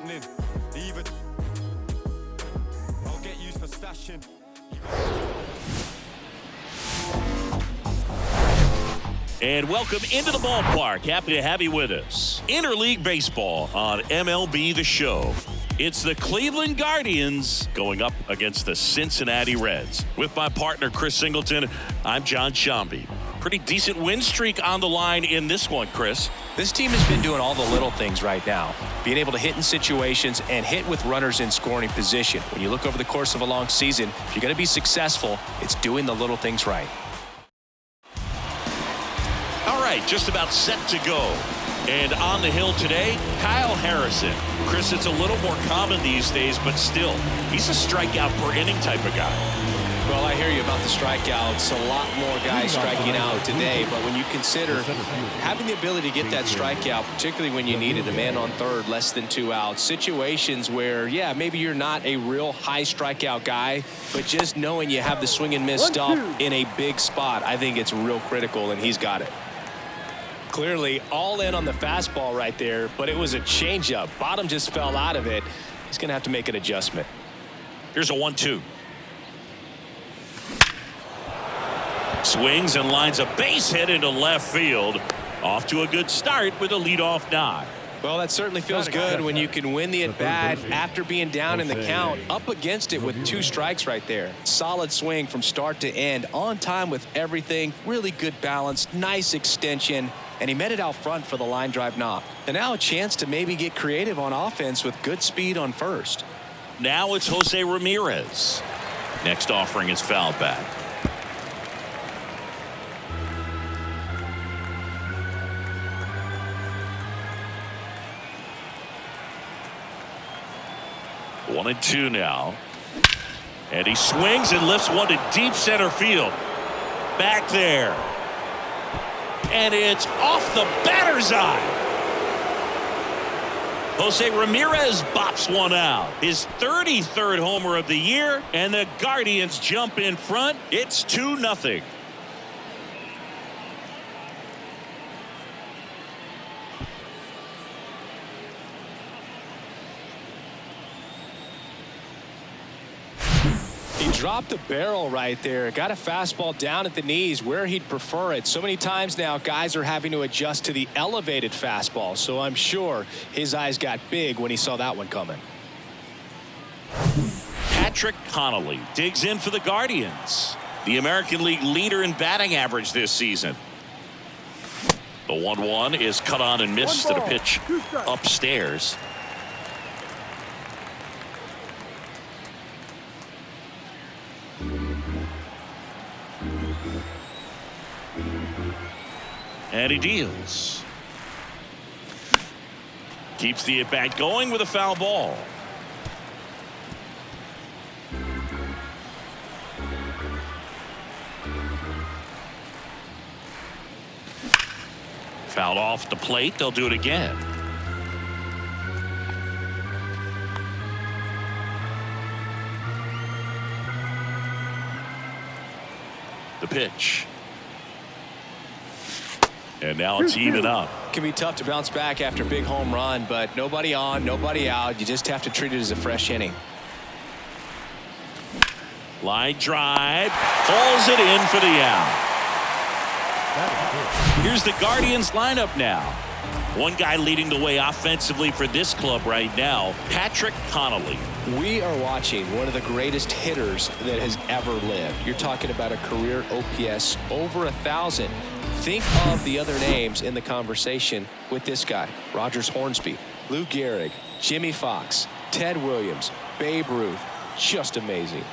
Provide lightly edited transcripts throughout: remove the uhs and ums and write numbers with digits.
happening. Even I'll get used for stashing. And welcome into the ballpark. Happy to have you with us. Interleague Baseball on MLB The Show. It's the Cleveland Guardians going up against the Cincinnati Reds. With my partner, Chris Singleton, I'm John Shambi. Pretty decent win streak on the line in this one, Chris. This team has been doing all the little things right now. Being able to hit in situations and hit with runners in scoring position. When you look over the course of a long season, if you're going to be successful, it's doing the little things right. All right, just about set to go. And on the hill today, Kyle Harrison. Chris, it's a little more common these days, but still, he's a strikeout per inning type of guy. Well, I hear you about the strikeouts. A lot more guys striking out today, but when you consider having the ability to get that strikeout, particularly when you needed a man on third, less than 2 outs, situations where, yeah, maybe you're not a real high strikeout guy, but just knowing you have the swing and miss stuff in a big spot, I think it's real critical, and he's got it. Clearly all in on the fastball right there, but it was a changeup. Bottom just fell out of it. He's going to have to make an adjustment. Here's a 1-2. Swings and lines a base hit into left field. Off to a good start with a leadoff nod. Well, that certainly feels good when you can win the at-bat after being down in the count, up against it with 2 strikes right there. Solid swing from start to end, on time with everything, really good balance, nice extension, and he met it out front for the line drive knock. And now a chance to maybe get creative on offense with good speed on first. Now it's Jose Ramirez. Next offering is fouled back. One and two now. And he swings and lifts one to deep center field. Back there. And it's off the batter's eye. Jose Ramirez bops one out. His 33rd homer of the year, and the Guardians jump in front. It's 2-0. He dropped the barrel right there. Got a fastball down at the knees where he'd prefer it. So many times now guys are having to adjust to the elevated fastball. So I'm sure his eyes got big when he saw that one coming. Patrick Connolly digs in for the Guardians. The American League leader in batting average this season. The 1-1 is cut on and missed at a pitch upstairs. And he deals. Keeps the at-bat going with a foul ball. Fouled off the plate. They'll do it again. The pitch. And now it's even up. Can be tough to bounce back after a big home run, but nobody on, nobody out. You just have to treat it as a fresh inning. Line drive. Pulls it in for the out. Here's the Guardians lineup now. One guy leading the way offensively for this club right now, Patrick Connolly. We are watching one of the greatest hitters that has ever lived. You're talking about a career OPS over 1,000. Think of the other names in the conversation with this guy. Rogers Hornsby, Lou Gehrig, Jimmy Fox, Ted Williams, Babe Ruth. Just amazing.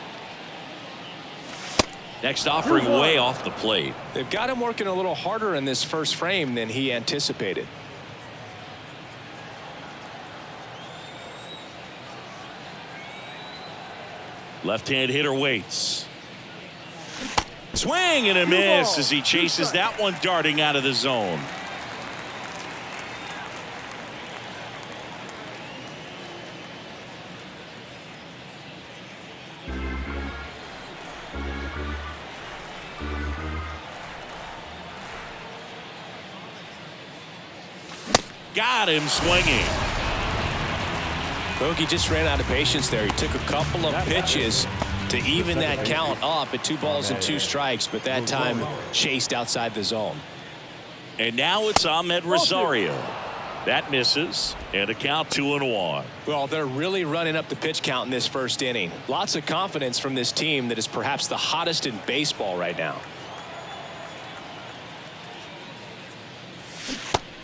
Next offering way off the plate. They've got him working a little harder in this first frame than he anticipated. Left-hand hitter waits. Swing and a miss as he chases that one darting out of the zone. Got him swinging. Bogey just ran out of patience there. He took a couple of pitches to even that count up at 2 balls and 2 strikes, but that time chased outside the zone. And now it's Ahmed Rosario. That misses, and a count 2-1. Well, they're really running up the pitch count in this first inning. Lots of confidence from this team that is perhaps the hottest in baseball right now.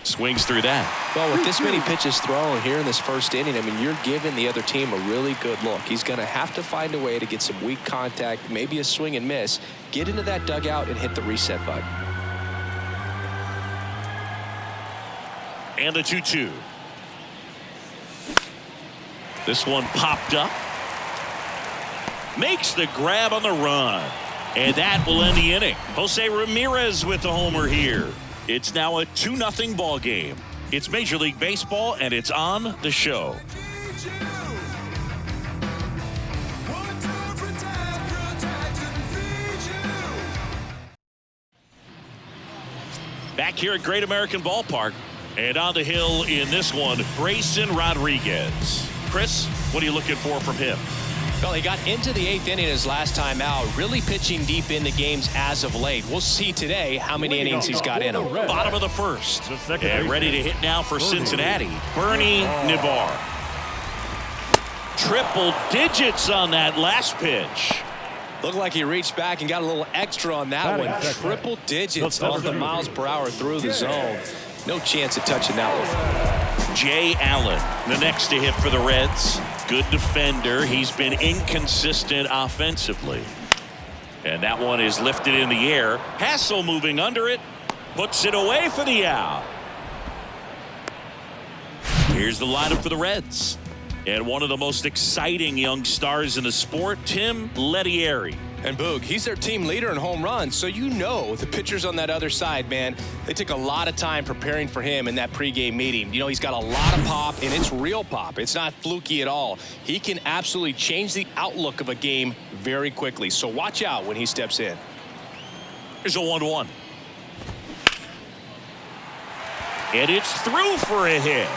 Swings through that. Well, with this many pitches thrown here in this first inning, I mean, you're giving the other team a really good look. He's going to have to find a way to get some weak contact, maybe a swing and miss, get into that dugout and hit the reset button. And a 2-2. This one popped up. Makes the grab on the run. And that will end the inning. Jose Ramirez with the homer here. It's now a 2-0 ball game. It's Major League Baseball, and it's on the show. Back here at Great American Ballpark. And on the hill in this one, Grayson Rodriguez. Chris, what are you looking for from him? Well, he got into the 8th inning his last time out, really pitching deep into games as of late. We'll see today how many innings he's got in him. Bottom of the first. And ready to hit now for Cincinnati, Bernie Nivar. Triple digits on that last pitch. Looked like he reached back and got a little extra on that one. Triple digits on the miles per hour through the zone. No chance of touching that one. Jay Allen, the next to hit for the Reds. Good defender. He's been inconsistent offensively. And that one is lifted in the air. Hassel moving under it. Puts it away for the out. Here's the lineup for the Reds. And one of the most exciting young stars in the sport, Tim Lettieri. And Boog, he's their team leader in home runs, so you know the pitchers on that other side, man, they took a lot of time preparing for him in that pregame meeting. You know, he's got a lot of pop, and it's real pop. It's not fluky at all. He can absolutely change the outlook of a game very quickly, so watch out when he steps in. Here's a 1-1. And it's through for a hit.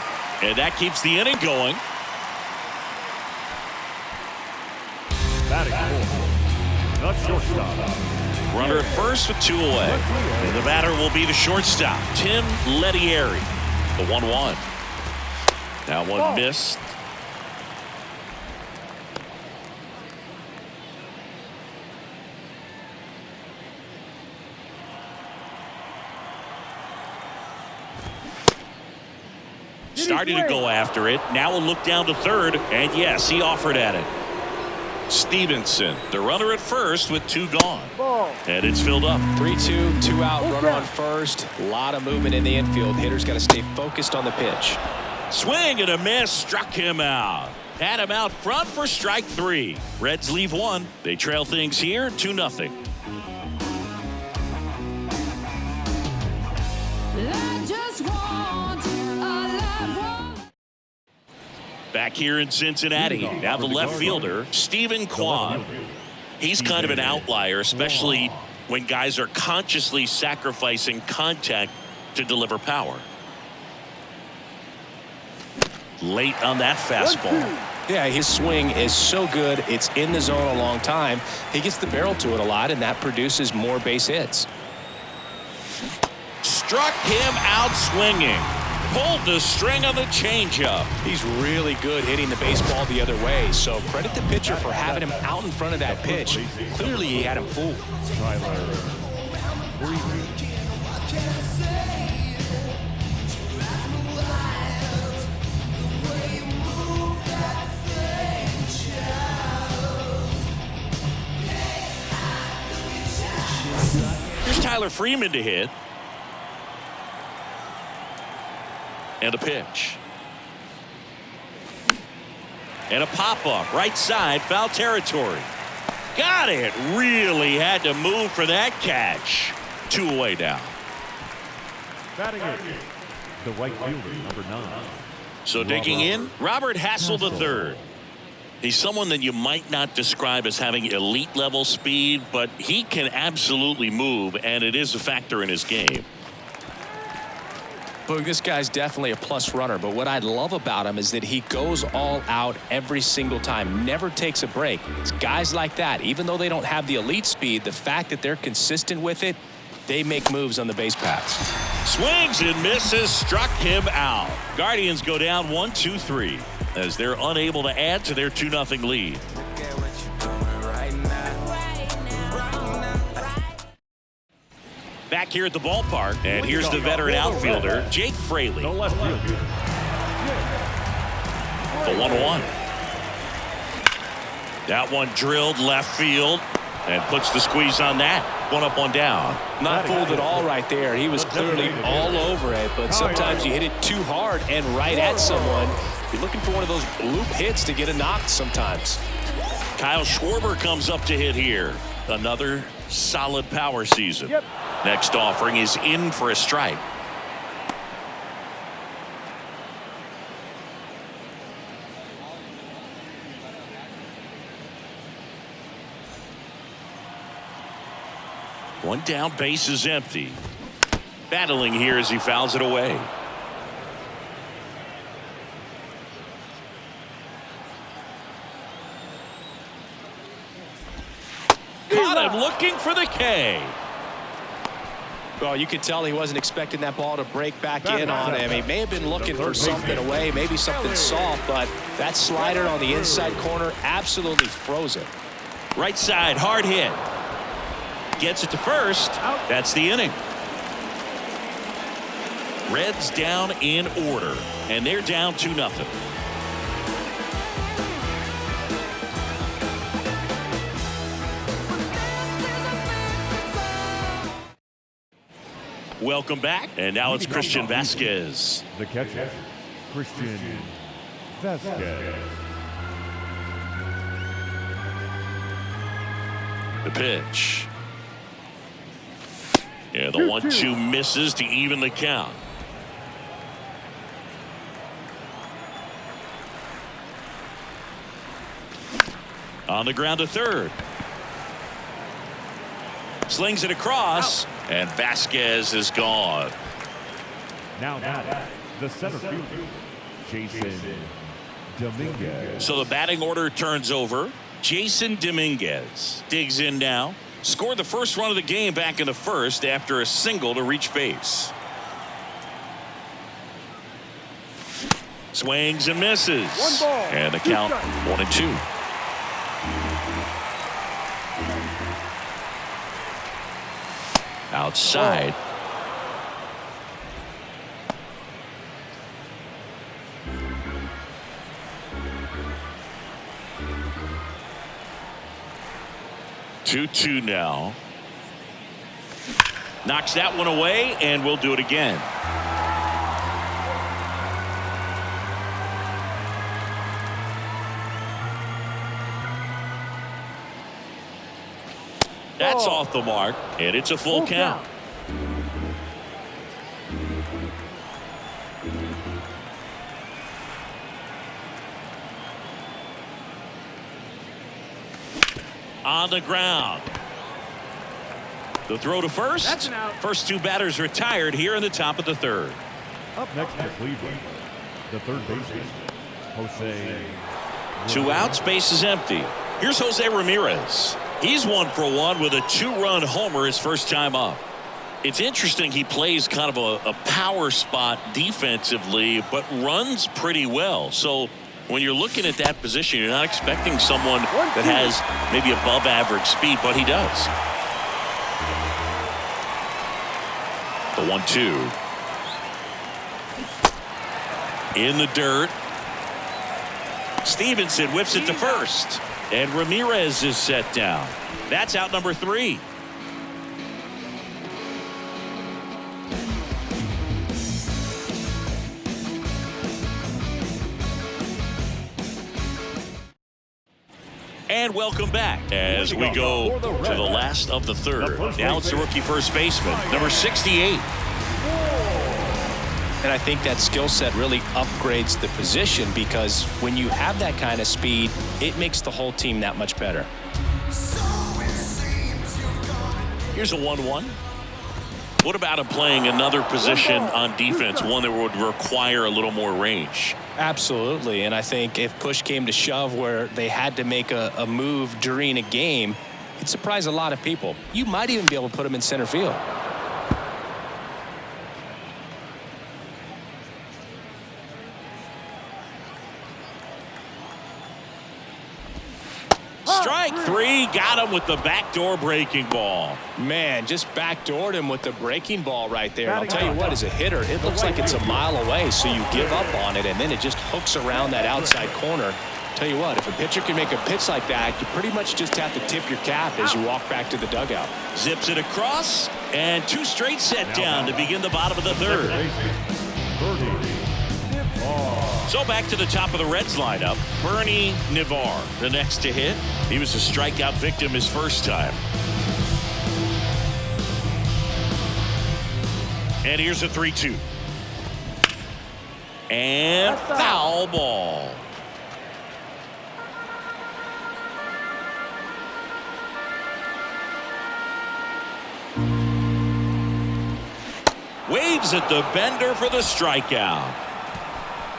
And that keeps the inning going. Batting fourth. The shortstop. Runner at first with 2 away. And the batter will be the shortstop, Tim Lettieri. The 1-1. Now one missed. Starting to go after it. Now we'll look down to third. And yes, he offered at it. Stevenson, the runner at first with 2 gone. And it's filled up. 3-2, 2 out, runner on first. A lot of movement in the infield. Hitter's got to stay focused on the pitch. Swing and a miss, struck him out. Had him out front for strike 3. Reds leave 1. They trail things here 2-0. Back here in Cincinnati, now the left fielder, Stephen Kwan. He's kind of an outlier, especially when guys are consciously sacrificing contact to deliver power. Late on that fastball. Yeah, his swing is so good. It's in the zone a long time. He gets the barrel to it a lot, and that produces more base hits. Struck him out swinging. Pulled the string on the changeup. He's really good hitting the baseball the other way, so credit the pitcher for having him out in front of that pitch. Clearly, he had him fooled. Here's Tyler Freeman to hit. And a pitch. And a pop-up, right side, foul territory. Got it. Really had to move for that catch. 2 away now. Batting eighth, the right fielder, number 9. So digging in, Robert Hassel III. He's someone that you might not describe as having elite level speed, but he can absolutely move, and it is a factor in his game. Boog, this guy's definitely a plus runner, but what I love about him is that he goes all out every single time, never takes a break. It's guys like that, even though they don't have the elite speed, the fact that they're consistent with it, they make moves on the base paths. Swings and misses, struck him out. Guardians go down 1-2-3 as they're unable to add to their 2-0 lead. Back here at the ballpark, and here's the veteran outfielder, Jake Fraley. The left fielder. The 1-1. That one drilled left field and puts the squeeze on that. 1 up, 1 down. Not fooled at all right there. He was clearly all over it, but sometimes you hit it too hard and right at someone. You're looking for one of those loop hits to get a knock sometimes. Kyle Schwarber comes up to hit here. Another solid power season. Next offering is in for a strike. One down, base is empty. Battling here as he fouls it away. Caught him looking for the K. Well, you could tell he wasn't expecting that ball to break back in on him. He may have been looking for something away, maybe something soft, but that slider on the inside corner absolutely froze it. Right side, hard hit. Gets it to first. That's the inning. Reds down in order, and they're down 2-0. Welcome back, and now it's Christian Vasquez. The catcher, Christian Vasquez. The pitch. Yeah, the 1-2 misses to even the count. On the ground to third. Slings it across, and Vasquez is gone. Now the center fielder, Jason Dominguez. So the batting order turns over. Jason Dominguez digs in now. Scored the first run of the game back in the first after a single to reach base. Swings and misses. And the count 1-2. Outside. Two now. Knocks that one away, and we'll do it again. That's off the mark, and it's a full count. On the ground. The throw to first. That's an out. First two batters retired here in the top of the third. Up next for Cleveland, the third baseman, Jose. 2 outs, base is empty. Here's Jose Ramirez. He's 1 for 1 with a 2-run homer his first time up. It's interesting he plays kind of a power spot defensively, but runs pretty well. So when you're looking at that position, you're not expecting someone that has maybe above average speed, but he does. The 1-2. In the dirt. Stevenson whips it to first. And Ramirez is set down. That's out number 3. And welcome back as we go to the last of the third. Now it's the rookie first baseman, number 68. And I think that skill set really upgrades the position, because when you have that kind of speed, it makes the whole team that much better. Here's a 1-1. What about him playing another position on defense, one that would require a little more range? Absolutely, and I think if push came to shove where they had to make a move during a game, it'd surprise a lot of people. You might even be able to put him in center field. Strike three, got him with the backdoor breaking ball. Man, just backdoored him with the breaking ball right there. And I'll tell you what, as a hitter, it looks like it's a mile away, so you give up on it, and then it just hooks around that outside corner. Tell you what, if a pitcher can make a pitch like that, you pretty much just have to tip your cap as you walk back to the dugout. Zips it across, and two straight set down to begin the bottom of the third. So back to the top of the Reds lineup, Bernie Navar, the next to hit. He was a strikeout victim his first time. And here's a 3-2. And foul ball. Waves at the bender for the strikeout.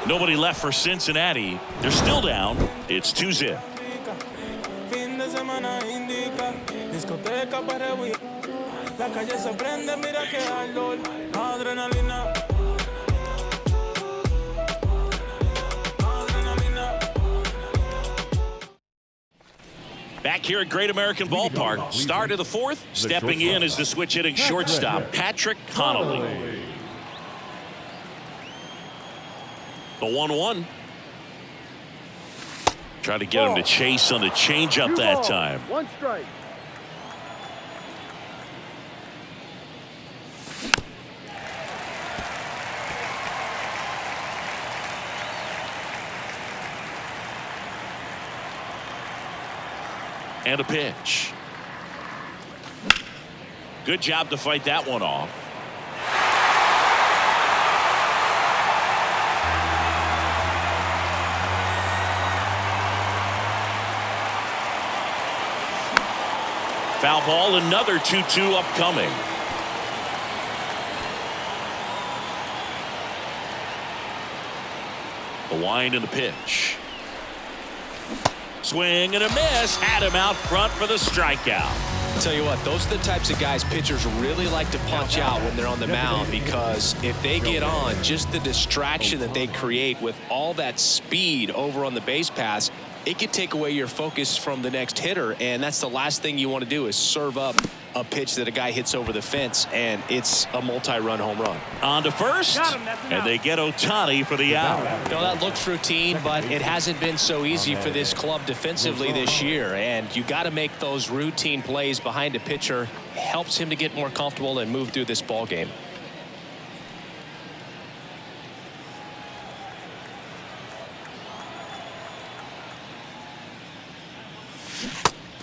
Nobody left for Cincinnati. They're still down. It's 2-0. Back here at Great American Ballpark, start of the fourth. Stepping in is the switch hitting shortstop, Patrick Connolly. The 1-1. Try to get him to chase on the changeup that time. One strike. And a pitch. Good job to fight that one off. Foul ball, another 2-2 upcoming. The wind and the pitch. Swing and a miss. Had him out front for the strikeout. I'll tell you what, those are the types of guys pitchers really like to punch out when they're on the mound, because if they get on, just the distraction that they create with all that speed over on the base pass, it could take away your focus from the next hitter, and that's the last thing you want to do is serve up a pitch that a guy hits over the fence, and it's a multi-run home run. On to first, and they get Ohtani for the out. You know, that looks routine, but it hasn't been so easy for this club defensively this year, and you got to make those routine plays behind a pitcher. It helps him to get more comfortable and move through this ball game.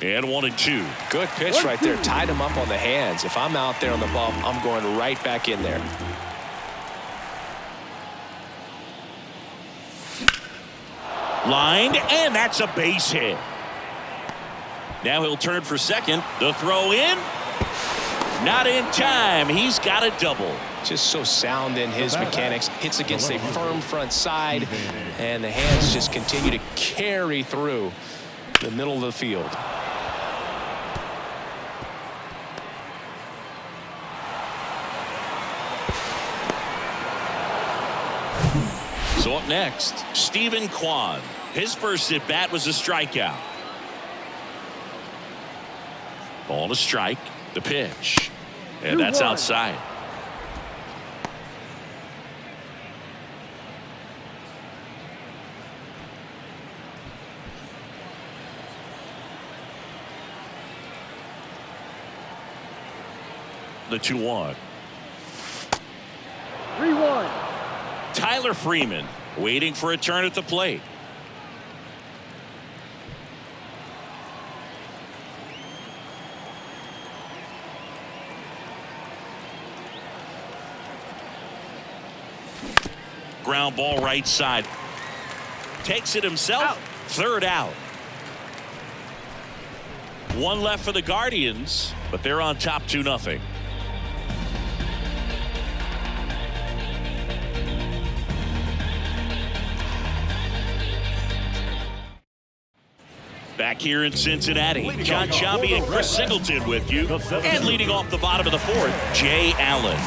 And 1-2. Good pitch right there. Tied him up on the hands. If I'm out there on the bump, I'm going right back in there. Lined, and that's a base hit. Now he'll turn for second. The throw in. Not in time. He's got a double. Just so sound in his mechanics. Hits against a firm front side, and the hands just continue to carry through the middle of the field. So up next, Stephen Kwan. His first at bat was a strikeout. Ball to strike. The pitch. And that's outside. The 2-1. 3-1. Tyler Freeman waiting for a turn at the plate. Ground ball right side. Takes it himself. Out. Third out. One left for the Guardians, but they're on top 2-0. Back here in Cincinnati, John Sciambi and Chris Singleton with you. And leading off the bottom of the fourth, Jay Allen.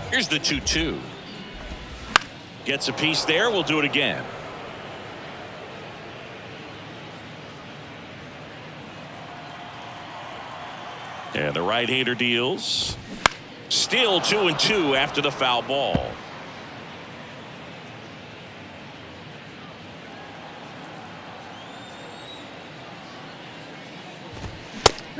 Here's the 2-2. Gets a piece there. We'll do it again. And the right-hander deals. Still 2-2 after the foul ball.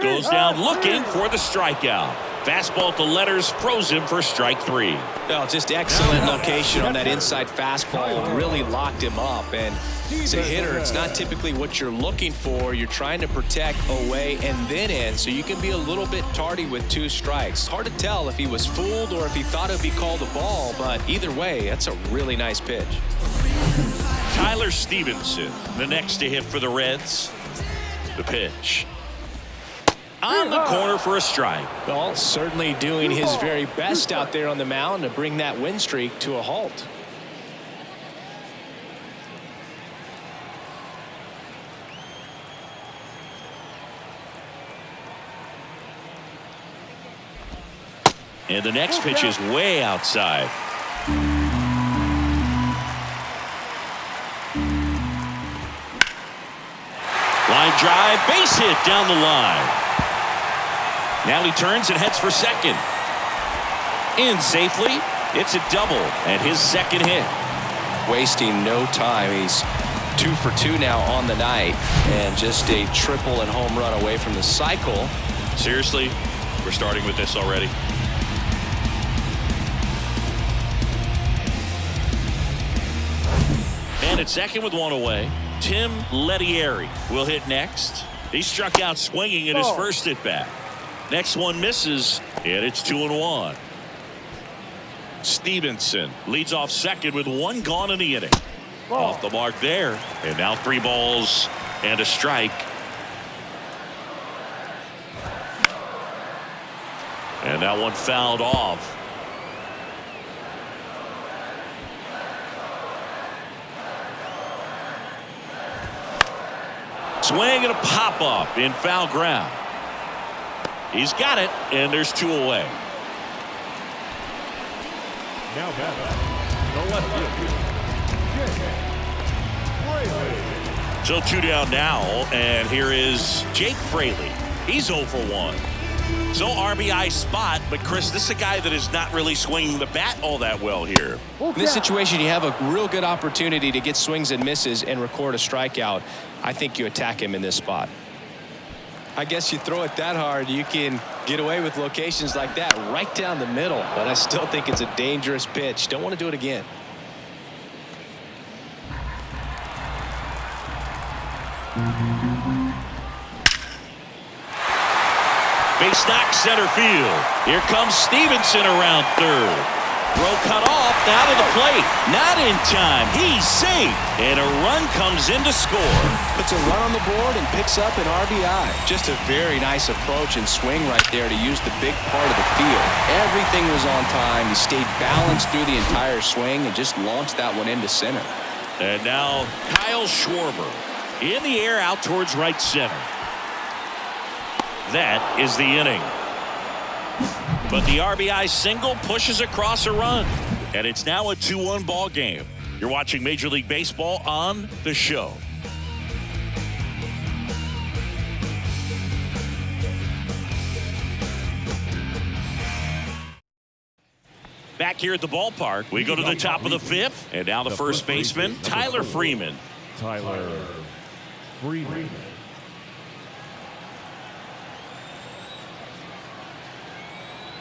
Goes down looking for the strikeout. Fastball to letters froze him for strike 3. Well, just excellent location on that inside fastball. Really locked him up. And as a hitter, it's not typically what you're looking for. You're trying to protect away and then in, so you can be a little bit tardy with 2 strikes. Hard to tell if he was fooled or if he thought it'd be called a ball, but either way, that's a really nice pitch. Tyler Stevenson, the next to hit for the Reds. The pitch. On the corner for a strike. Well, certainly doing his very best out there on the mound to bring that win streak to a halt. And the next pitch is way outside. Line drive, base hit down the line. Now he turns and heads for second. In safely. It's a double and his second hit. Wasting no time. He's 2 for 2 now on the night and just a triple and home run away from the cycle. Seriously, we're starting with this already. And at second with 1 away, Tim Lettieri will hit next. He struck out swinging in his first at bat. Next one misses, and it's 2-1. Stevenson leads off second with 1 gone in the inning. Off the mark there, and now 3 balls and a strike. And that one fouled off. Swing and a pop-up in foul ground. He's got it, and there's 2 away. Now batting, the left fielder, So 2 down now, and here is Jake Fraley. He's 0 for 1. So RBI spot, but Chris, this is a guy that is not really swinging the bat all that well here. In this situation, you have a real good opportunity to get swings and misses and record a strikeout. I think you attack him in this spot. I guess you throw it that hard, you can get away with locations like that right down the middle. But I still think it's a dangerous pitch. Don't want to do it again. Base knock center field. Here comes Stevenson around third. Throw cut off, out of the plate. Not in time. He's safe. And a run comes in to score. Puts a run on the board and picks up an RBI. Just a very nice approach and swing right there to use the big part of the field. Everything was on time. He stayed balanced through the entire swing and just launched that one into center. And now Kyle Schwarber in the air out towards right center. That is the inning. But the RBI single pushes across a run. And it's now a 2-1 ball game. You're watching Major League Baseball on The Show. Back here at the ballpark, we go to the top of the 5th. And now the first baseman, Tyler Freeman. Tyler Freeman.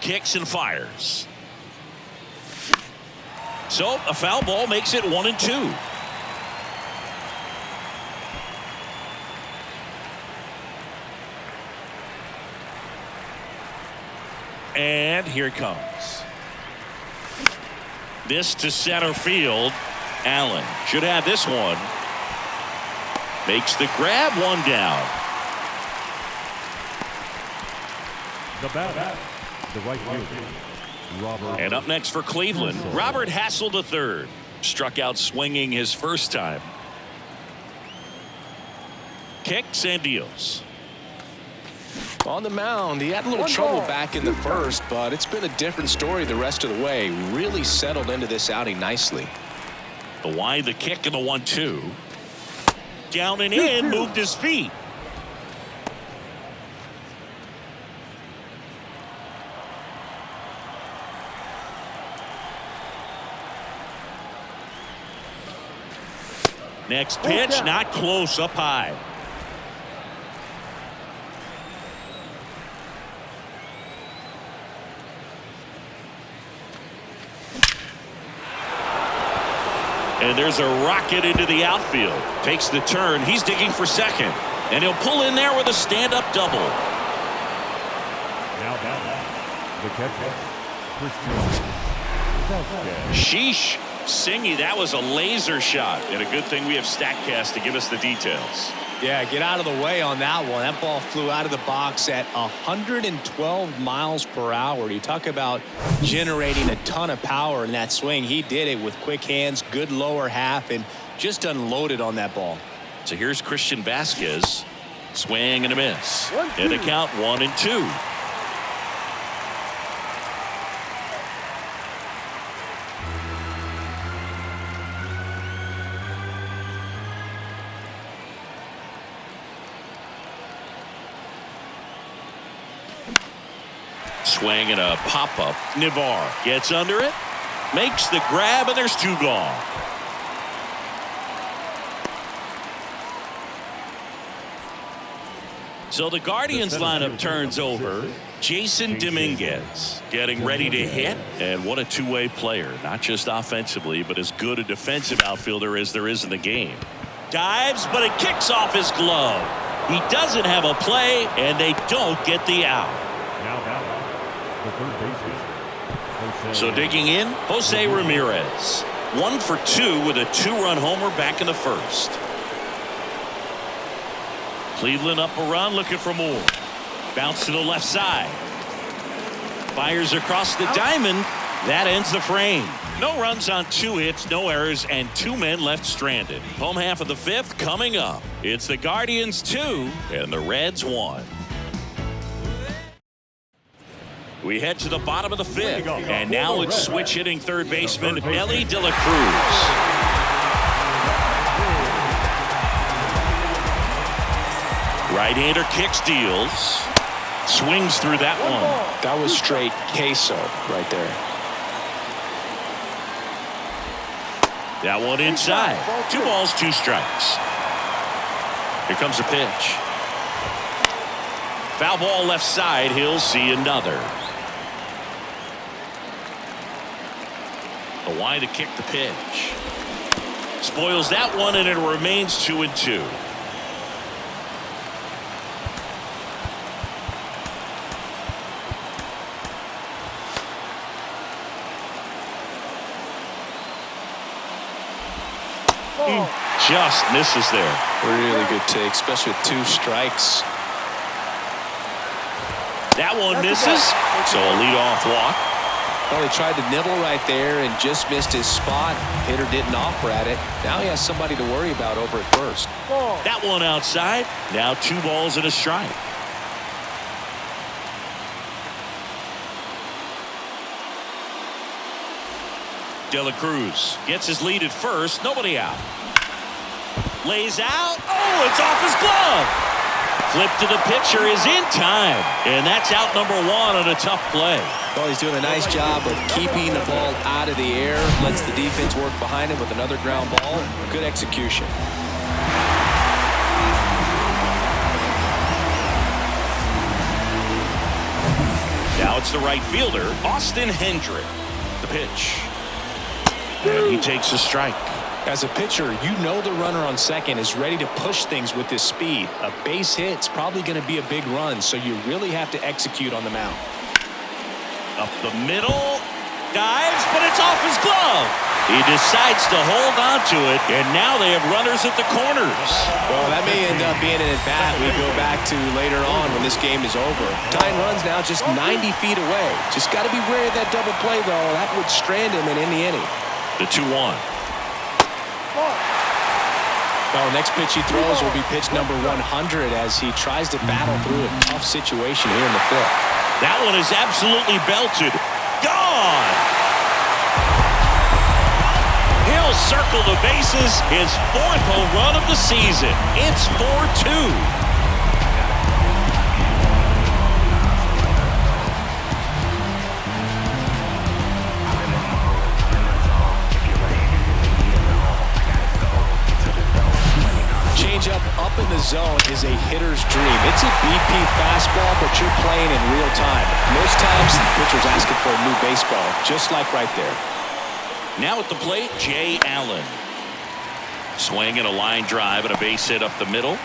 Kicks and fires. So a foul ball makes it 1-2. And here it comes. This to center field. Allen should have this one. Makes the grab, 1 down. The batter, the right fielder, Robert. And up next for Cleveland, Robert Hassel III. Struck out swinging his first time. Kicks and deals. On the mound, he had a little trouble back in the first, but it's been a different story the rest of the way. Really settled into this outing nicely. The wide, the kick, and the 1-2. Down and in, moved his feet. Next pitch, not close, up high. And there's a rocket into the outfield. Takes the turn. He's digging for second. And he'll pull in there with a stand-up double. Now batting, the catcher, Christian Vazquez. Sheesh. Singy, that was a laser shot. And a good thing we have StatCast to give us the details. Yeah, get out of the way on that one. That ball flew out of the box at 112 miles per hour. You talk about generating a ton of power in that swing. He did it with quick hands, good lower half, and just unloaded on that ball. So here's Christian Vazquez. Swing and a miss. And a count 1-2. Swing and a pop-up. Navarre gets under it, makes the grab, and there's two gone. So the Guardians lineup turns over. Jason Dominguez getting ready to hit, and what a two-way player. Not just offensively, but as good a defensive outfielder as there is in the game. Dives, but it kicks off his glove. He doesn't have a play, and they don't get the out. Now batting, the third baseman, Jose. So digging in, Jose Ramirez. 1 for 2 with a 2-run homer back in the first. Cleveland up a run, looking for more. Bounce to the left side. Fires across the diamond. That ends the frame. No runs on 2 hits, no errors, and 2 men left stranded. Home half of the 5th coming up. It's the Guardians 2 and the Reds 1. We head to the bottom of the 5th, and now it's switch hitting third baseman Elly De La Cruz. Right-hander kicks, deals, swings through that one. That was straight queso right there. That one inside. 2 balls, 2 strikes. Here comes a pitch. Foul ball left side. He'll see another. The wide to kick the pitch. Spoils that one, and it remains 2-2. Just misses there. Really good take, especially with 2 strikes. That one misses. So a leadoff walk. Well, he tried to nibble right there and just missed his spot. Hitter didn't offer at it. Now he has somebody to worry about over at first. That one outside. Now 2 balls and a strike. De La Cruz gets his lead at first. Nobody out. Lays out. Oh, it's off his glove. Flip to the pitcher is in time. And that's out number 1 on a tough play. Well, he's doing a nice job of keeping the ball out of the air. Lets the defense work behind him with another ground ball. Good execution. Now it's the right fielder, Austin Hendrick. The pitch. And he takes a strike. As a pitcher, you know the runner on second is ready to push things with his speed. A base hit's probably going to be a big run, so you really have to execute on the mound. Up the middle. Dives, but it's off his glove. He decides to hold on to it, and now they have runners at the corners. Well, that may end up being an at-bat we go back to later on when this game is over. Tying runs now just 90 feet away. Just got to be wary of that double play, though. That would strand him and end the inning. The 2-1. Well, next pitch he throws will be pitch number 100 as he tries to battle through a tough situation here in the fifth. That one is absolutely belted. Gone! He'll circle the bases, his 4th home run of the season. It's 4-2. Changeup up in the zone is a hitter's dream. It's a BP fastball, but you're playing in real time. Most times, the pitcher's asking for a new baseball, just like right there. Now at the plate, Jay Allen. Swing and a line drive and a base hit up the middle.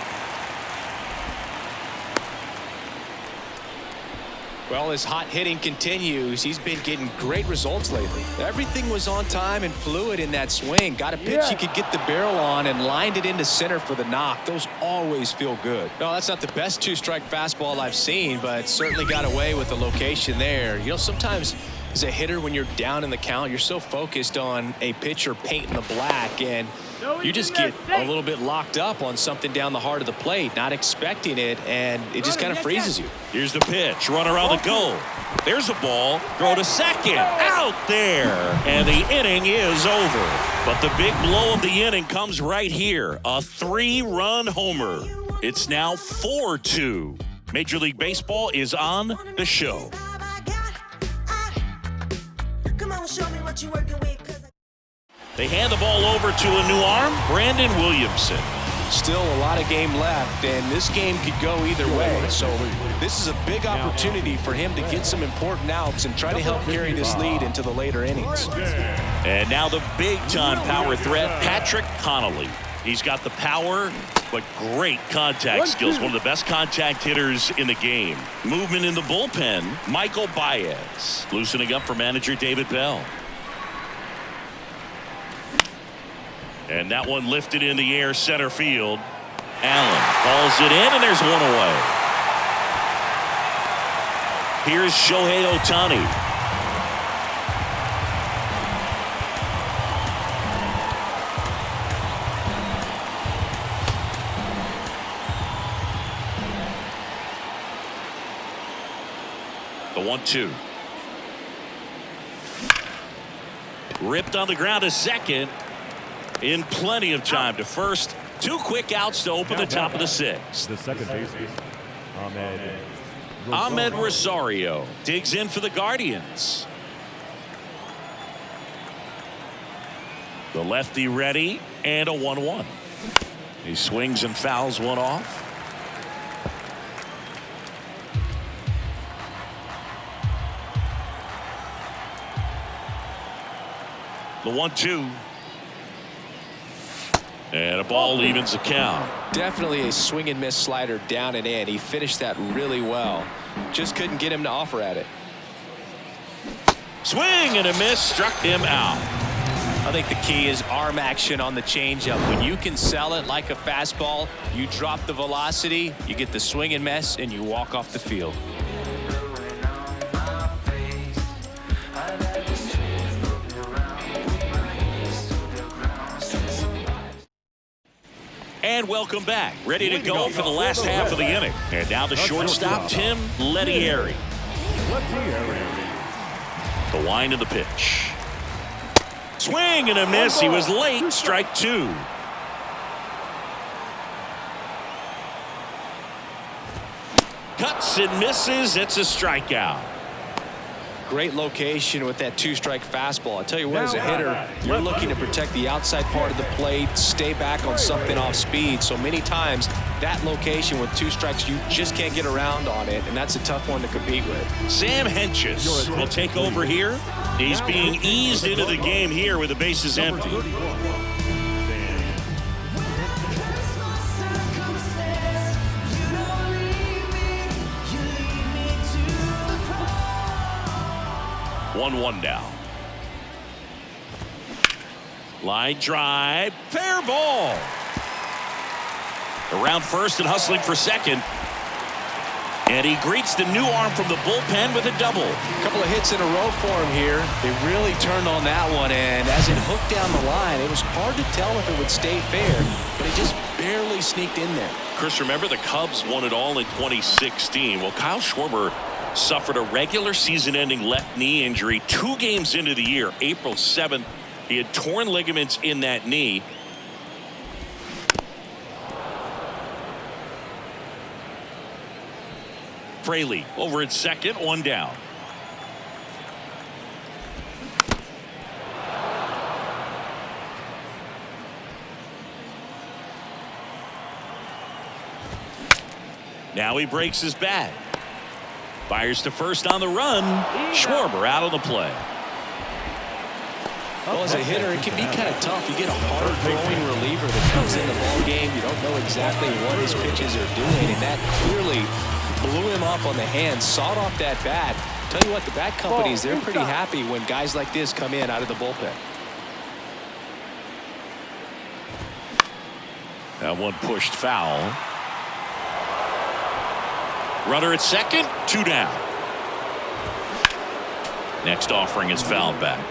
Well, as hot hitting continues, he's been getting great results lately. Everything was on time and fluid in that swing. Got a pitch he could get the barrel on and lined it into center for the knock. Those always feel good. No, that's not the best two-strike fastball I've seen, but certainly got away with the location there. You know, sometimes as a hitter, when you're down in the count, you're so focused on a pitcher painting the black, and you just get a little bit locked up on something down the heart of the plate, not expecting it, and it just kind of freezes you. Here's the pitch. Runner on the go. There's a ball. Throw to second. Out there. And the inning is over. But the big blow of the inning comes right here. A 3-run homer. It's now 4-2. Major League Baseball is on the show. They hand the ball over to a new arm, Brandon Williamson. Still a lot of game left, and this game could go either way. So this is a big opportunity for him to get some important outs and try to help carry this lead into the later innings. And now the big-time power threat, Patrick Connolly. He's got the power, but great contact skills. One of the best contact hitters in the game. Movement in the bullpen, Michael Baez. Loosening up for manager David Bell. And that one lifted in the air center field. Allen calls it in, and there's one away. Here's Shohei Ohtani. The 1-2. Ripped on the ground to second. In plenty of time to first. 2 quick outs to open the top of the 6th. The second baseman, Ahmed Rosario digs in for the Guardians. The lefty ready, and a 1-1. He swings and fouls one off. The 1-2. And a ball evens the count. Definitely a swing and miss slider down and in. He finished that really well. Just couldn't get him to offer at it. Swing and a miss, struck him out. I think the key is arm action on the changeup. When you can sell it like a fastball, you drop the velocity, you get the swing and miss, and you walk off the field. And welcome back. Ready to go for the last half of the inning. And now the shortstop, Tim Lettieri. The wind of the pitch. Swing and a miss. He was late. Strike 2. Cuts and misses. It's a strikeout. Great location with that 2-strike fastball. I tell you what, as a hitter, you're looking to protect the outside part of the plate, stay back on something off speed. So many times, that location with 2 strikes, you just can't get around on it, and that's a tough one to compete with. Sam Hentges will take over here. He's being eased into the game here with the bases empty. 1-1 now. Line drive. Fair ball. Around first and hustling for second. And he greets the new arm from the bullpen with a double. A couple of hits in a row for him here. They really turned on that one, and as it hooked down the line, it was hard to tell if it would stay fair, but it just barely sneaked in there. Chris, remember the Cubs won it all in 2016. Well, Kyle Schwarber suffered a regular season-ending left knee injury 2 games into the year. April 7th, he had torn ligaments in that knee. Fraley over at second, 1 down. Now he breaks his bat. Fires to first on the run. Schwarber out on the play. Well, as a hitter, it can be kind of tough. You get a hard-throwing reliever that comes in the ball game. You don't know exactly what his pitches are doing, and that clearly blew him up on the hand, sawed off that bat. Tell you what, the bat companies, they're pretty happy when guys like this come in out of the bullpen. That one pushed foul. Runner at second, 2 down. Next offering is fouled back.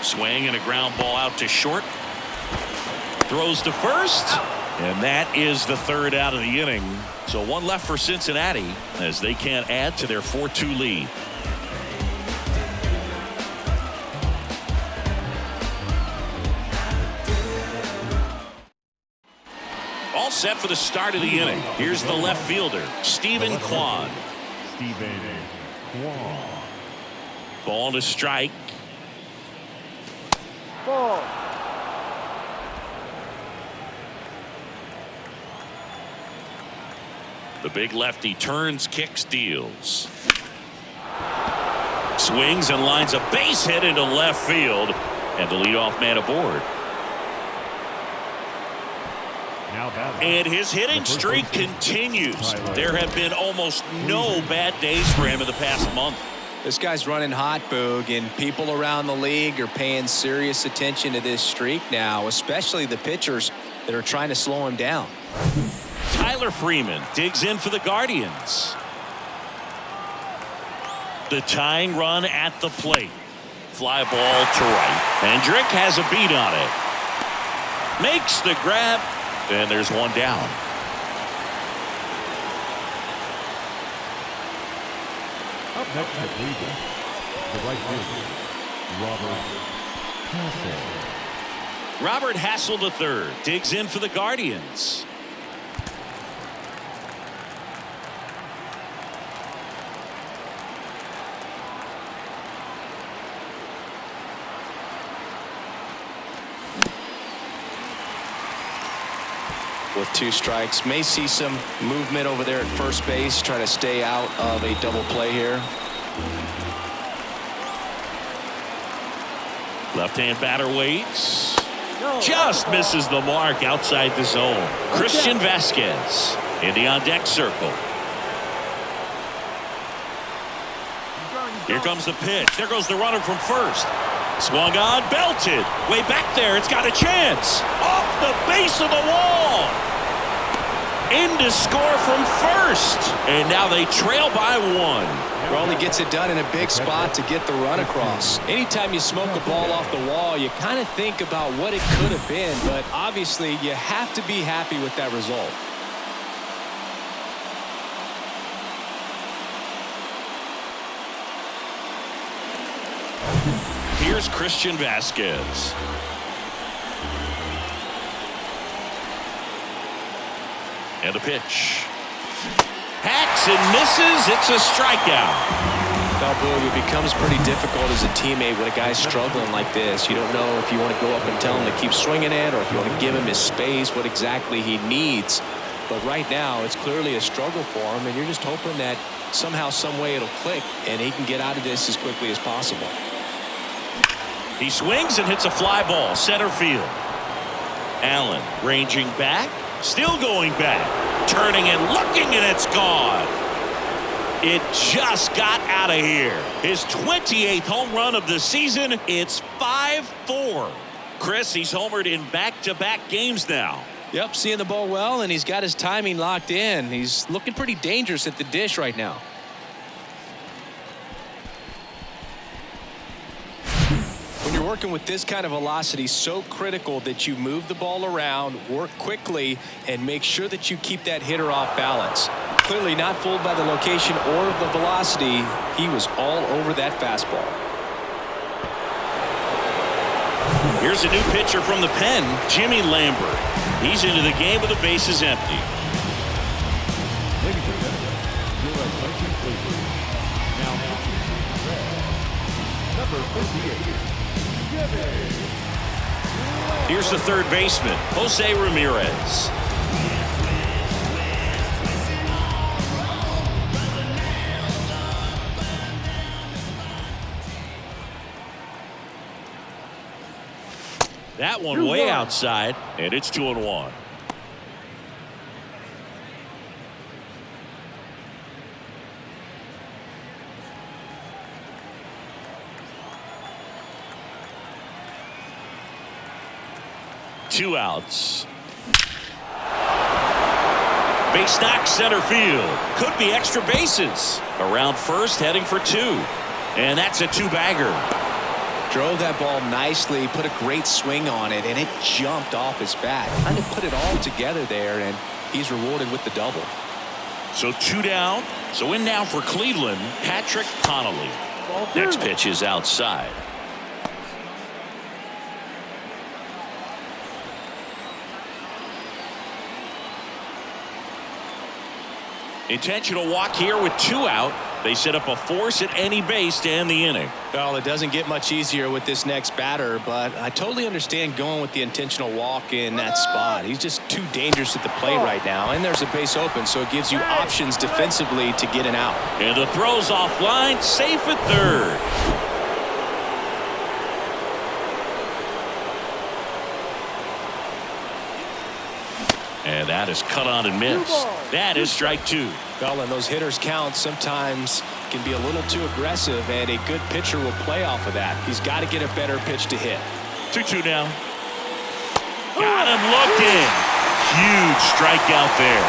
Swing and a ground ball out to short. Throws to first, and that is the 3rd out of the inning. So 1 left for Cincinnati as they can't add to their 4-2 lead. All set for the start of the inning. Here's the left fielder, Stephen Kwan. Stephen Kwan. Ball to strike. Ball. The big lefty turns, kicks, deals. Swings and lines a base hit into left field, and the leadoff man aboard. And his hitting streak continues. There have been almost no bad days for him in the past month. This guy's running hot, Boog, and people around the league are paying serious attention to this streak now, especially the pitchers that are trying to slow him down. Tyler Freeman digs in for the Guardians. The tying run at the plate. Fly ball to right. Hendrick has a beat on it. Makes the grab, and there's 1 down. Up next at Cleveland, the right fielder, Robert Hassel. Robert Hassel III digs in for the Guardians. With 2 strikes, may see some movement over there at first base, try to stay out of a double play here. Left-hand batter waits. Just misses the mark outside the zone. Christian Vasquez in the on-deck circle. Here comes the pitch. There goes the runner from first. Swung on, belted. Way back there, it's got a chance. Off the base of the wall. In to score from first. And now they trail by 1. Rowley gets it done in a big spot to get the run across. Anytime you smoke a ball off the wall, you kind of think about what it could have been, but obviously you have to be happy with that result. Here's Christian Vasquez. And a pitch. Hacks and misses. It's a strikeout. Now, Boog, it becomes pretty difficult as a teammate when a guy's struggling like this. You don't know if you want to go up and tell him to keep swinging it or if you want to give him his space, what exactly he needs. But right now, it's clearly a struggle for him, and you're just hoping that somehow, some way it'll click, and he can get out of this as quickly as possible. He swings and hits a fly ball, center field. Allen ranging back, still going back, turning and looking, and it's gone. It just got out of here. His 28th home run of the season. It's 5-4. Chris, he's homered in back-to-back games now. Yep, seeing the ball well, and he's got his timing locked in. He's looking pretty dangerous at the dish right now. When you're working with this kind of velocity, so critical that you move the ball around, work quickly, and make sure that you keep that hitter off balance. Clearly not fooled by the location or the velocity. He was all over that fastball. Here's a new pitcher from the pen, Jimmy Lambert. He's into the game with the bases empty. Ladies and gentlemen, your attention please. Now, number 58. Here's the third baseman, Jose Ramirez. That one way outside, and it's 2-1. Two outs. Base knock center field. Could be extra bases. Around first, heading for two. And that's a two-bagger. Drove that ball nicely, put a great swing on it, and it jumped off his bat. Trying to put it all together there, and he's rewarded with the double. So two down. So in now for Cleveland, Patrick Connolly. Next pitch is outside. Intentional walk here with two out. They set up a force at any base to end the inning. Well, it doesn't get much easier with this next batter, but I totally understand going with the intentional walk in that spot. He's just too dangerous at the plate right now, and there's a base open, so it gives you options defensively to get an out. And the throw's offline, safe at third. And that is cut on and missed. That is strike two. Well, and those hitters count sometimes can be a little too aggressive, and a good pitcher will play off of that. He's got to get a better pitch to hit. 2-2 now. Got him looking. Huge strikeout there.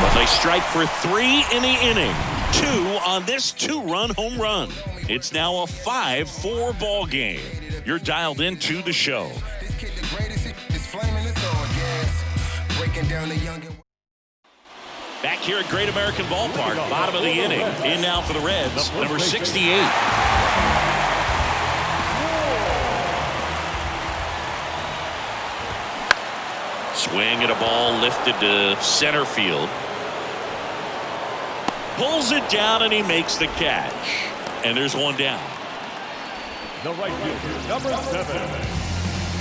But they strike for three in the inning. Two on this two-run home run. It's now a 5-4 ball game. You're dialed into the show. Back here at Great American Ballpark, bottom of the inning. In now for the Reds, number 68. Swing at a ball lifted to center field. Pulls it down and he makes the catch. And there's one down. The right fielder, number 7.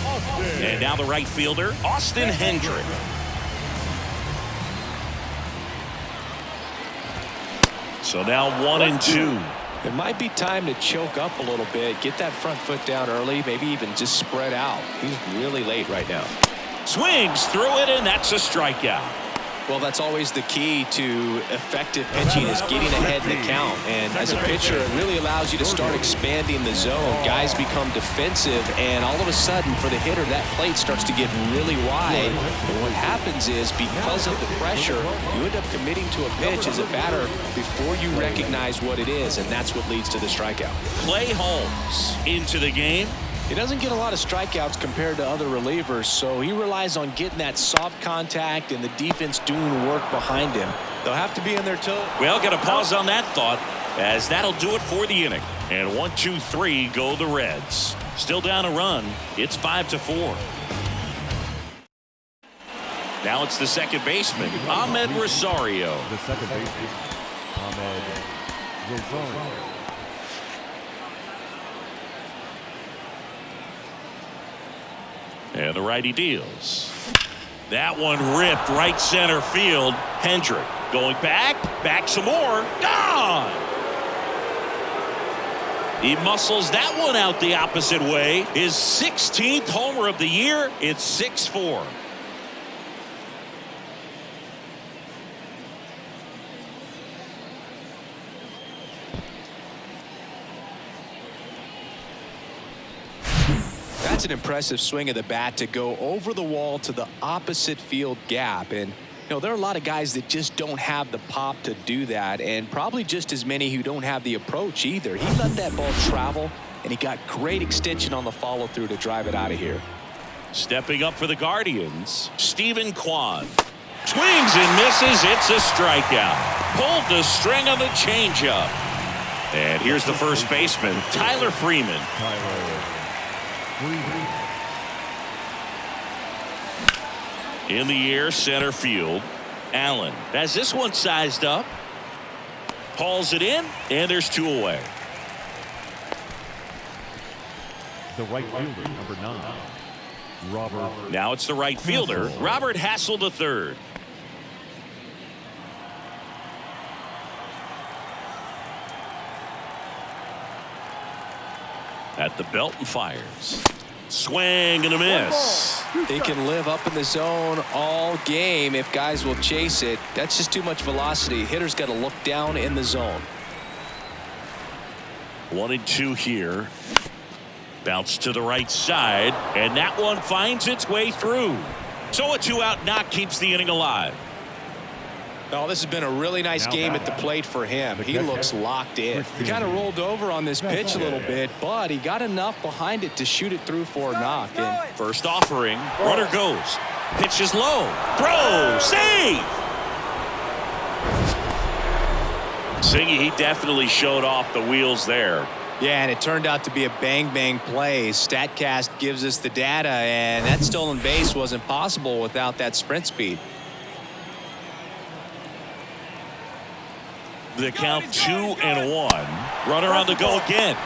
Austin. And now the right fielder, Austin Hendrick. So now 1-2. It might be time to choke up a little bit, get that front foot down early, maybe even just spread out. He's really late right now. Swings through it, and that's a strikeout. Well, that's always the key to effective pitching is getting ahead in the count. And as a pitcher, it really allows you to start expanding the zone. Guys become defensive, and all of a sudden, for the hitter, that plate starts to get really wide. And what happens is, because of the pressure, you end up committing to a pitch as a batter before you recognize what it is, and that's what leads to the strikeout. Clay Holmes into the game. He doesn't get a lot of strikeouts compared to other relievers, so he relies on getting that soft contact and the defense doing work behind him. They'll have to be in their toe. Well, got to pause on that thought, as that'll do it for the inning. And 1-2-3 go the Reds. Still down a run. It's 5-4. Now it's the second baseman, Ahmed Rosario. The second baseman, Ahmed Rosario. And the righty deals. That one ripped right center field. Hendrick going back some more. Gone! He muscles that one out the opposite way. His 16th homer of the year. It's 6-4. That's an impressive swing of the bat to go over the wall to the opposite field gap. And, you know, there are a lot of guys that just don't have the pop to do that, and probably just as many who don't have the approach either. He let that ball travel, and he got great extension on the follow-through to drive it out of here. Stepping up for the Guardians, Stephen Kwan. Swings and misses. It's a strikeout. Pulled the string on the changeup. And here's the first baseman, Tyler Freeman. In the air, center field. Allen has this one sized up. Hauls it in, and there's 2 away. The right fielder, number 9, Robert. Now it's the right fielder, Robert Hassel III. At the belt and fires. Swing and a miss. They can live up in the zone all game if guys will chase it. That's just too much velocity. Hitter's got to look down in the zone. 1-2 here. Bounce to the right side, and that one finds its way through. So a 2-out knock keeps the inning alive. Oh, this has been a really nice game at the plate for him. He looks locked in. He kind of rolled over on this pitch a little bit, but he got enough behind it to shoot it through for a knock. And first offering, runner goes. Pitch is low. Throw, save! Singy, he definitely showed off the wheels there. yeah, and it turned out to be a bang-bang play. StatCast gives us the data, and that stolen base wasn't possible without that sprint speed. The count 2-1. Runner on the go again.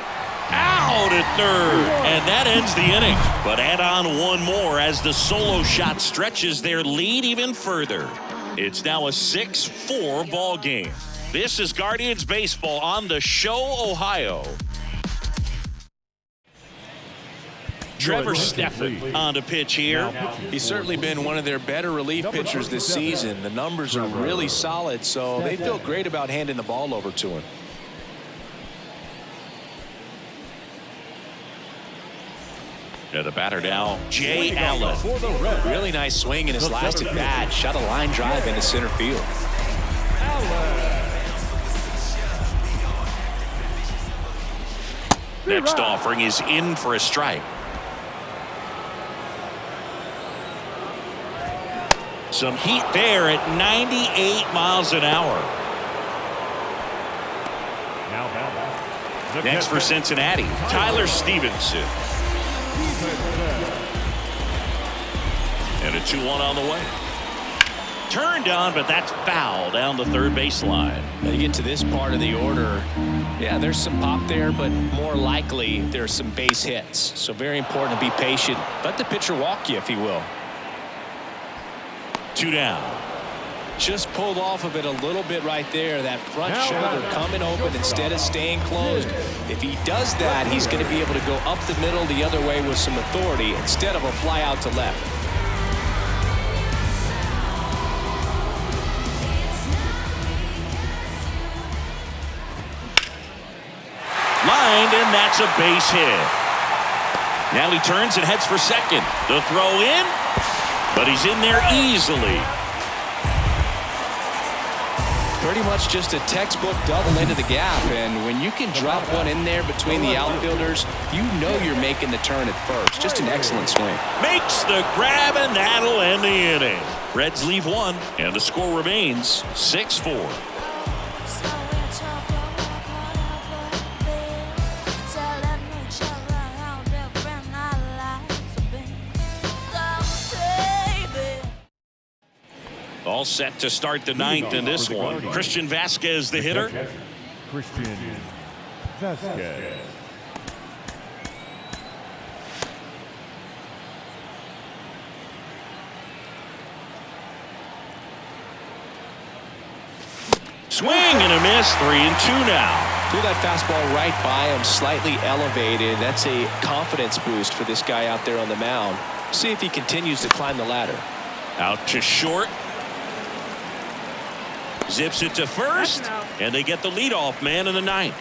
Out at third, and that ends the inning. But add on one more as the solo shot stretches their lead even further. It's now a 6-4 ball game. This is Guardians Baseball on the Show, Ohio. Trevor Stephan on the pitch here. He's certainly been one of their better relief pitchers this season. The numbers are really solid, so they feel great about handing the ball over to him. Yeah, the batter now, Jay Allen. Really nice swing in his last at bat. Shot a line drive into center field. Next offering is in for a strike. Some heat there at 98 miles an hour. Next for Cincinnati, Tyler Stevenson. And a 2-1 on the way. Turned on, but that's foul down the third baseline. Now you get to this part of the order. Yeah, there's some pop there, but more likely there's some base hits. So very important to be patient. Let the pitcher walk you, if he will. 2 down. Just pulled off of it a little bit right there. That front shoulder coming open instead of staying closed. If he does that, he's going to be able to go up the middle the other way with some authority instead of a fly out to left. Lined, and that's a base hit. Now he turns and heads for second. The throw in, but he's in there easily. Pretty much just a textbook double into the gap, and when you can drop one in there between the outfielders, you know you're making the turn at first. Just an excellent swing. Makes the grab, and that'll end the inning. Reds leave one, and the score remains 6-4. All set to start the ninth in this one. Christian Vasquez, the hitter. Christian Vasquez. Swing and a miss, 3-2 now. Threw that fastball right by him, slightly elevated. That's a confidence boost for this guy out there on the mound. See if he continues to climb the ladder. Out to short. Zips it to first, and they get the leadoff man in the ninth.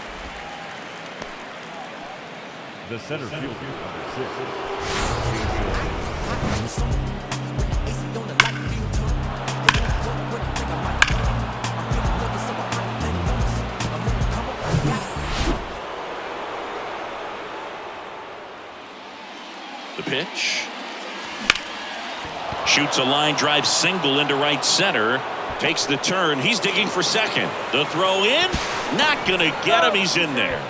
The center fielder, number 6. The pitch. Shoots a line drive single into right center. Takes the turn. He's digging for second. The throw in. Not going to get him. He's in there.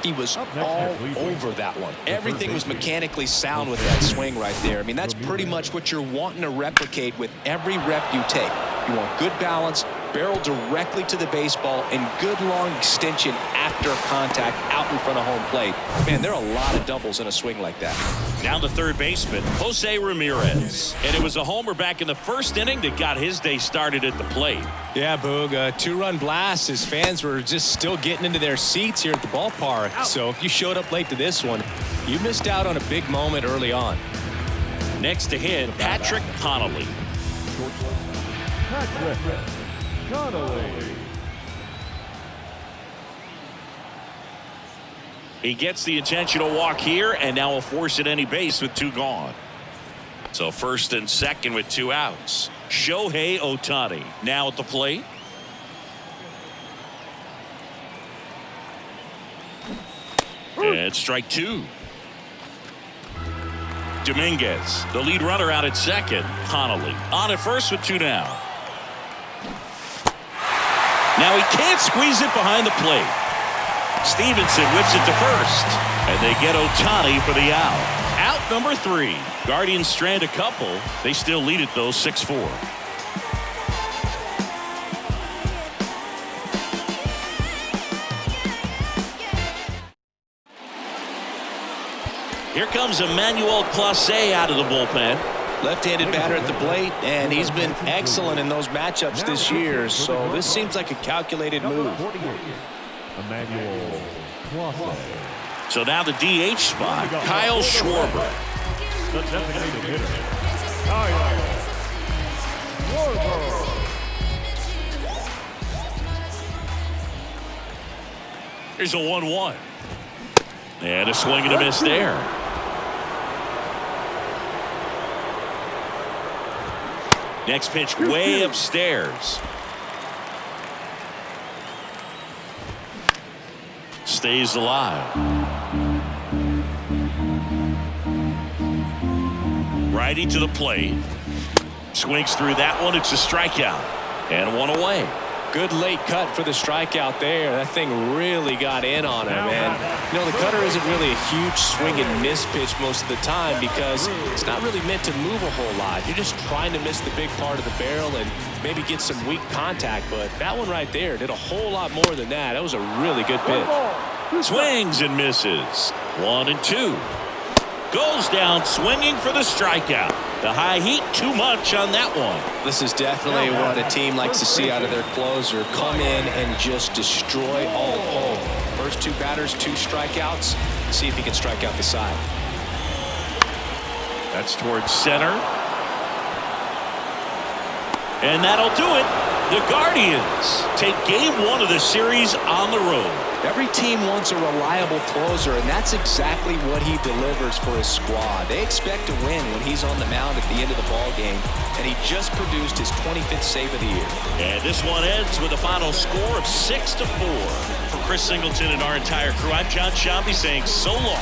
He was all over that one. Everything was mechanically sound with that swing right there. I mean, that's pretty much what you're wanting to replicate with every rep you take. You want good balance, barrel directly to the baseball, and good long extension after contact out in front of home plate. Man, there are a lot of doubles in a swing like that. Now the third baseman, Jose Ramirez. And it was a homer back in the first inning that got his day started at the plate. Yeah, Boog, a two-run blast. His fans were just still getting into their seats here at the ballpark. So if you showed up late to this one, you missed out on a big moment early on. Next to hit, Patrick Connolly. Patrick Connolly. He gets the intentional walk here, and now will force at any base with 2 gone. So first and second with 2 outs. Shohei Ohtani now at the plate. And strike 2. Dominguez, the lead runner, out at second. Connolly on at first with 2 down. Now he can't squeeze it behind the plate. Stevenson whips it to first, and they get Ohtani for the out. Out number 3. Guardians strand a couple. They still lead it though, 6-4. Here comes Emmanuel Clase out of the bullpen. Left-handed batter at the plate, and he's been excellent in those matchups this year. So this seems like a calculated move. 48, Emmanuel Clase. So now the DH spot, Kyle Schwarber. The designated hitter, Kyle Schwarber. Here's a 1-1. And a swing and a miss there. Next pitch way upstairs. Stays alive. Righty to the plate. Swings through that one. It's a strikeout. And 1 away. Good late cut for the strikeout there. That thing really got in on him, and you know the cutter isn't really a huge swing and miss pitch most of the time because it's not really meant to move a whole lot. You're just trying to miss the big part of the barrel and maybe get some weak contact, but that one right there did a whole lot more than that. That was a really good pitch. Swings and misses. 1 and 2. Goes down swinging for the strikeout. The high heat, too much on that one. This is definitely what a team likes to see out of their closer. Come in and just destroy all home. First 2 batters, 2 strikeouts. See if he can strike out the side. That's towards center. And that'll do it. The Guardians take game 1 of the series on the road. Every team wants a reliable closer, and that's exactly what he delivers for his squad. They expect to win when he's on the mound at the end of the ball game, and he just produced his 25th save of the year. And this one ends with a final score of 6-4. For Chris Singleton and our entire crew, I'm John Shambi saying so long.